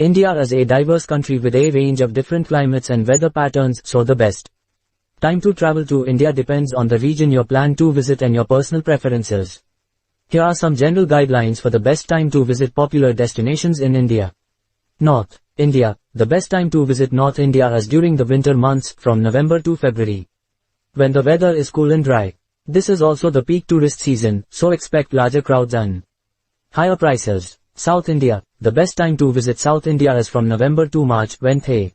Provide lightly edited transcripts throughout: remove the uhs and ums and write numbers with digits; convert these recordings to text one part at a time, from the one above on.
India is a diverse country with a range of different climates and weather patterns, so the best time to travel to India depends on the region you plan to visit and your personal preferences. Here are some general guidelines for the best time to visit popular destinations in India. North India. The best time to visit North India is during the winter months from November to February, when the weather is cool and dry. This is also the peak tourist season, so expect larger crowds and higher prices. South India. The best time to visit South India is from November to March, when the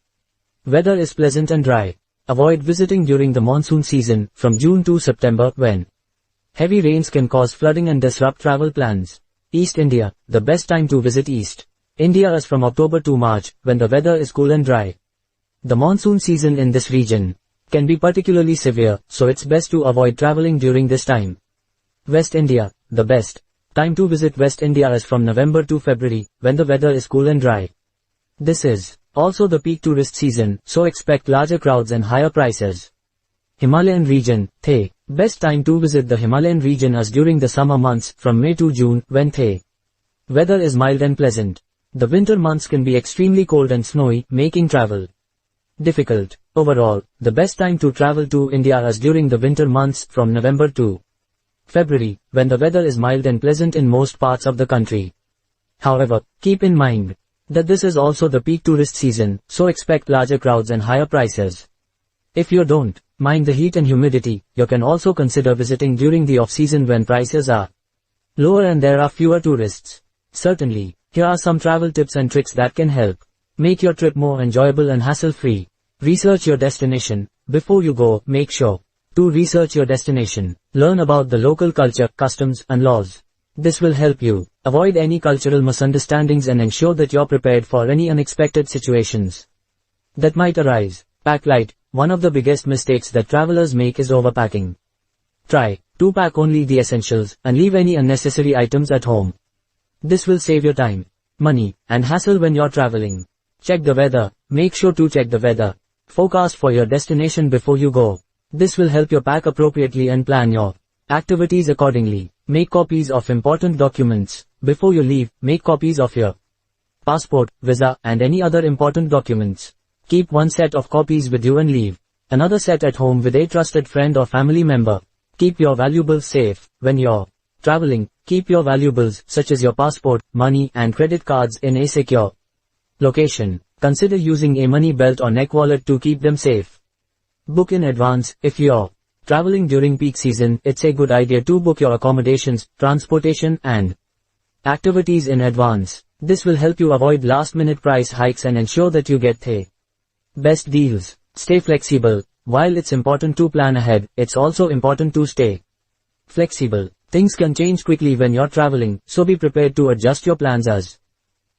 weather is pleasant and dry. Avoid visiting during the monsoon season, from June to September, when heavy rains can cause flooding and disrupt travel plans. East India. The best time to visit East India is from October to March, when the weather is cool and dry. The monsoon season in this region can be particularly severe, so it's best to avoid traveling during this time. West India. The best time to visit West India is from November to February, when the weather is cool and dry. This is also the peak tourist season, so expect larger crowds and higher prices. Himalayan region. The best time to visit the Himalayan region is during the summer months, from May to June, when the weather is mild and pleasant. The winter months can be extremely cold and snowy, making travel difficult. Overall, the best time to travel to India is during the winter months, from November to February, when the weather is mild and pleasant in most parts of the country. However, keep in mind that this is also the peak tourist season, so expect larger crowds and higher prices. If you don't mind the heat and humidity, you can also consider visiting during the off-season when prices are lower and there are fewer tourists. Certainly, here are some travel tips and tricks that can help make your trip more enjoyable and hassle-free. Research your destination. Before you go, make sure to research your destination. Learn about the local culture, customs, and laws. This will help you avoid any cultural misunderstandings and ensure that you're prepared for any unexpected situations that might arise. Pack light. One of the biggest mistakes that travelers make is overpacking. Try to pack only the essentials and leave any unnecessary items at home. This will save your time, money, and hassle when you're traveling. Check the weather. Make sure to check the weather forecast for your destination before you go. This will help you pack appropriately and plan your activities accordingly. Make copies of important documents. Before you leave, make copies of your passport, visa, and any other important documents. Keep one set of copies with you and leave another set at home with a trusted friend or family member. Keep your valuables safe. When you're traveling, keep your valuables, such as your passport, money, and credit cards, in a secure location. Consider using a money belt or neck wallet to keep them safe. Book in advance. If you're traveling during peak season, it's a good idea to book your accommodations, transportation, and activities in advance. This will help you avoid last-minute price hikes and ensure that you get the best deals. Stay flexible. While it's important to plan ahead, it's also important to stay flexible. Things can change quickly when you're traveling, so be prepared to adjust your plans as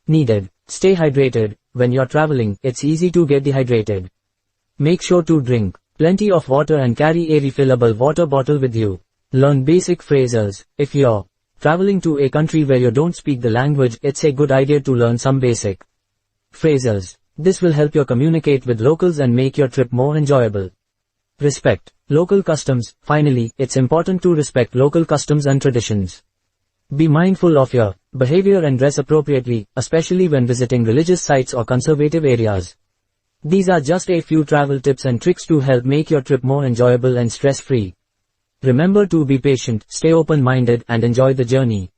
needed. Stay hydrated. When you're traveling, it's easy to get dehydrated. Make sure to drink plenty of water and carry a refillable water bottle with you. Learn basic phrases. If you're traveling to a country where you don't speak the language, it's a good idea to learn some basic phrases. This will help you communicate with locals and make your trip more enjoyable. Respect local customs. Finally, it's important to respect local customs and traditions. Be mindful of your behavior and dress appropriately, especially when visiting religious sites or conservative areas. These are just a few travel tips and tricks to help make your trip more enjoyable and stress-free. Remember to be patient, stay open-minded, and enjoy the journey.